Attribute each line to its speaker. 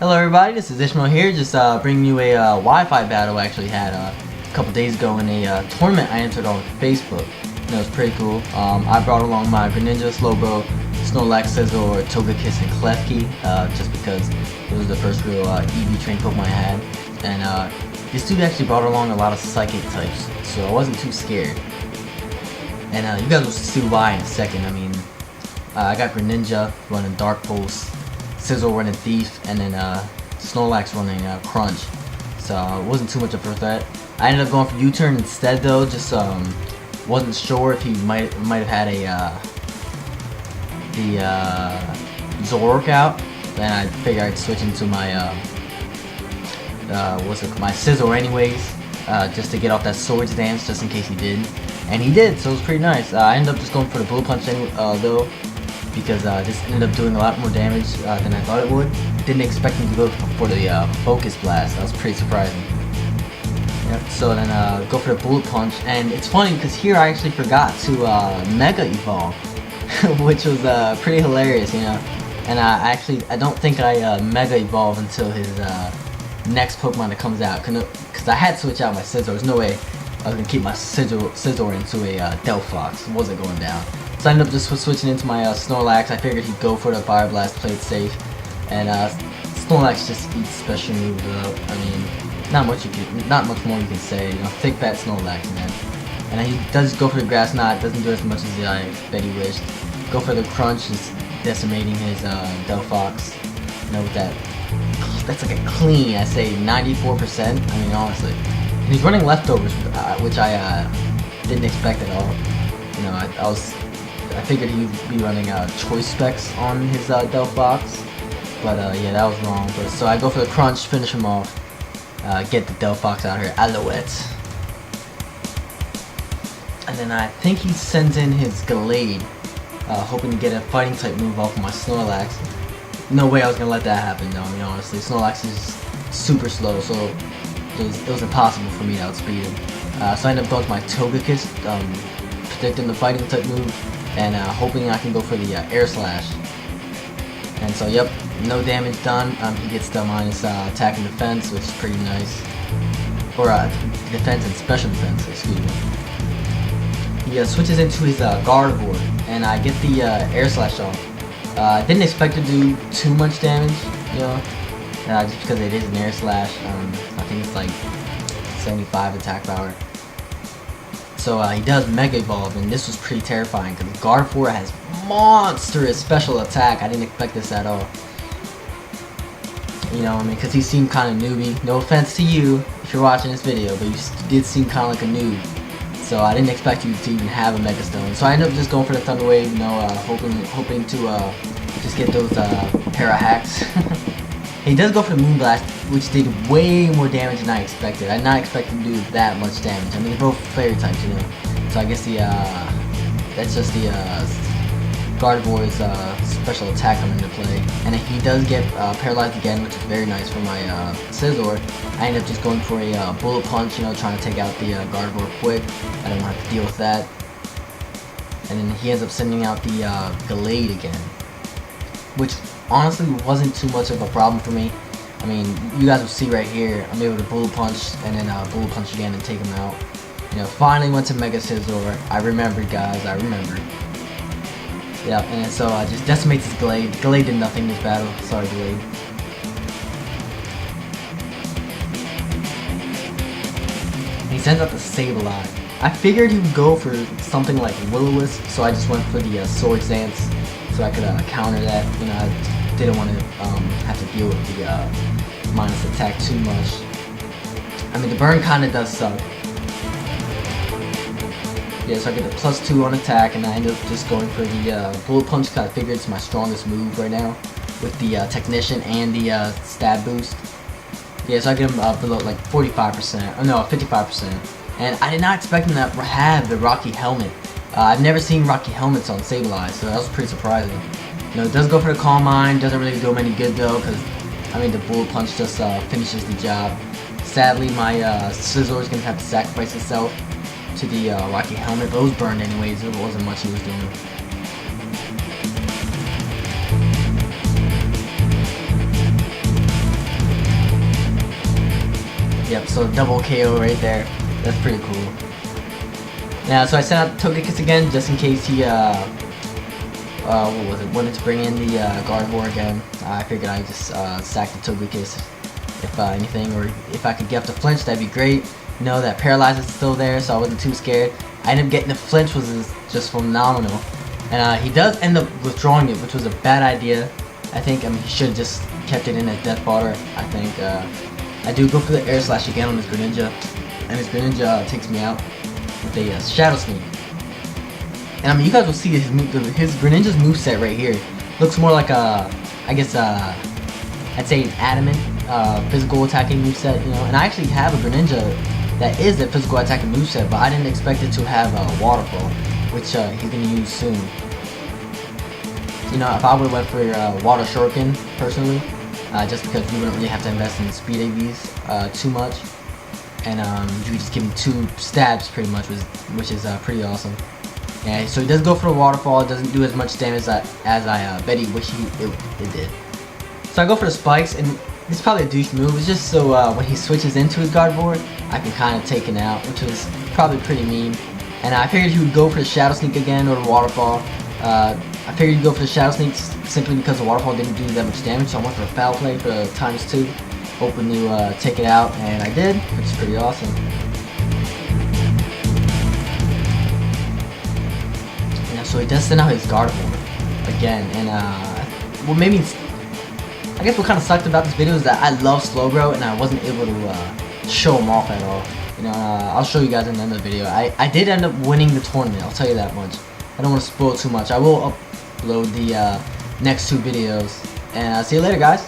Speaker 1: Hello everybody, this is Ishmael here, just bringing you a Wi-Fi battle I actually had a couple days ago in a tournament I entered on Facebook. And it was pretty cool. I brought along my Greninja, Slowbro, Snorlax, Scizor, Togekiss, and Klefki, just because it was the first real EV trained Pokemon I had. And this dude actually brought along a lot of Psychic types, so I wasn't too scared. And you guys will see why in a second. I mean, I got Greninja running Dark Pulse, Scizor running Thief, and then Snorlax running Crunch. So it wasn't too much of a threat. I ended up going for U-turn instead though, just wasn't sure if he might have had the Zoroark out. Then I figured I'd switch into my my Scizor anyways, just to get off that Swords Dance, just in case he did. And he did, so it was pretty nice. I ended up just going for the Bullet Punch though, because this ended up doing a lot more damage than I thought it would. Didn't expect him to go for the Focus Blast. That was pretty surprising. Yep. So then go for the Bullet Punch, and it's funny because here I actually forgot to Mega Evolve, which was pretty hilarious, you know. And I don't think I Mega Evolve until his next Pokemon that comes out, because I had to switch out my Scizor. There's no way I was gonna keep my Scizor into a Delphox. It wasn't going down. So I ended up just switching into my Snorlax. I figured he'd go for the Fire Blast, play it safe. And Snorlax just eats special moves up. I mean, not much more you can say. You know, take that Snorlax, man. And he does go for the Grass Knot. Doesn't do as much as I bet he wished. Go for the Crunch, just decimating his Delphox. You know, with that's like a clean, I say 94%. I mean, honestly. And he's running Leftovers, which I didn't expect at all. You know, I figured he'd be running Choice Specs on his Delphox, but yeah, that was wrong. But so I go for the Crunch, finish him off, get the Delphox out here, Alouette. And then I think he sends in his Gallade, hoping to get a Fighting type move off of my Snorlax. No way I was gonna let that happen, though. I mean, honestly, Snorlax is super slow, so it was impossible for me to outspeed him. So I ended up going to my Togekiss, predicting the Fighting type move, and hoping I can go for the Air Slash. And so, yep, no damage done. He gets the minus attack and defense, which is pretty nice. Or defense and special defense, excuse me. He switches into his Gardevoir, and I get the Air Slash off. I didn't expect to do too much damage, you know, just because it is an Air Slash. I think it's like 75 attack power. So he does Mega Evolve, and this was pretty terrifying because Gardevoir has monstrous special attack. I didn't expect this at all. You know, I mean, because he seemed kind of newbie. No offense to you if you're watching this video, but you did seem kind of like a noob. So I didn't expect you to even have a Mega Stone. So I ended up just going for the Thunder Wave, you know, hoping to just get those para hacks. He does go for the Moonblast, which did way more damage than I expected. I did not expect him to do that much damage. I mean, they're both fairy types, you know. So I guess that's just the Gardevoir's special attack coming into play. And if he does get paralyzed again, which is very nice for my Scizor, I end up just going for a Bullet Punch, you know, trying to take out the Gardevoir quick. I don't have to deal with that. And then he ends up sending out the Gallade again, which honestly wasn't too much of a problem for me. I mean, you guys will see right here, I'm able to Bullet Punch and then Bullet Punch again and take him out. You know, finally went to Mega Scizor. I remembered, guys, I remembered. Yeah, and then so I just decimates his Gallade. Gallade did nothing in this battle. Sorry, Gallade. He sends out the Sableye. I figured he would go for something like Will-O-Wisp, so I just went for the Swords Dance, so I could counter that. You know, I didn't want to have to deal with the minus attack too much. I mean, the burn kind of does suck. Yeah, so I get a +2 on attack, and I end up just going for the Bullet Punch because I figured it's my strongest move right now, with the Technician and the stab boost. Yeah, so I get him below like 45%, oh no, 55%. And I did not expect him to have the Rocky Helmet. I've never seen Rocky Helmets on Sableye, so that was pretty surprising. You know, it does go for the Calm Mind, doesn't really do him any good though, because, I mean, the Bullet Punch just finishes the job. Sadly, my Scizor is going to have to sacrifice itself to the Rocky Helmet, but it was burned anyways, there wasn't much he was doing. So double KO right there. That's pretty cool. Now, so I sent out the Togekiss again just in case he what was it? Wanted to bring in the Gardevoir again. I figured I'd just sack the Togekiss if anything, or if I could get up the flinch, that'd be great. You know, that Paralyze is still there, so I wasn't too scared. I ended up getting the flinch, was just phenomenal. And he does end up withdrawing it, which was a bad idea. I think, I mean, he should have just kept it in at Death Fodder. I think I do go for the Air Slash again on his Greninja, and his Greninja takes me out with a Shadow Sneak. And I mean, you guys will see his Greninja's moveset right here. Looks more like a, I guess, I'd say an adamant physical attacking moveset, you know. And I actually have a Greninja that is a physical attacking moveset, but I didn't expect it to have a Waterfall, which he's gonna use soon. You know, if I would have went for Water Shuriken personally, just because you wouldn't really have to invest in speed AVs too much, and you could just give him 2 stabs pretty much, which is pretty awesome. Yeah, so he does go for the Waterfall. It doesn't do as much damage as I bet he wish it did. So I go for the Spikes, and this is probably a douche move. It's just so when he switches into his Gardevoir, I can kind of take it out, which was probably pretty mean. And I figured he would go for the Shadow Sneak again or the Waterfall. I figured he'd go for the Shadow Sneak simply because the Waterfall didn't do that much damage, so I went for a Foul Play for ×2, hoping to take it out, and I did, which is pretty awesome. So he does send out his Gardevoir again, and well, maybe I guess what kind of sucked about this video is that I love Slowbro and I wasn't able to show him off at all. You know, I'll show you guys in the end of the video. I did end up winning the tournament, I'll tell you that much. I don't want to spoil too much. I will upload the next 2 videos, and see you later, guys.